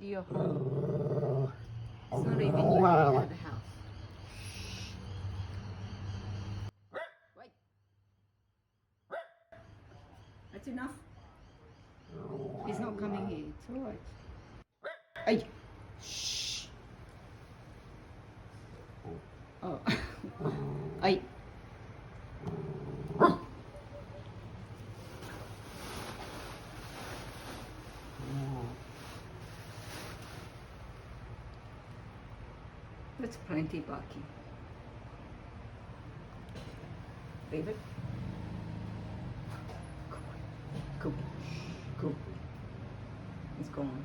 to your home. It's not even you out of the house. Wait. That's enough. He's not coming here. It's all right. Hey. Shh. Oh. Hey. That's plenty, Bucky. Leave it. Cool. Cool. Cool. It's gone.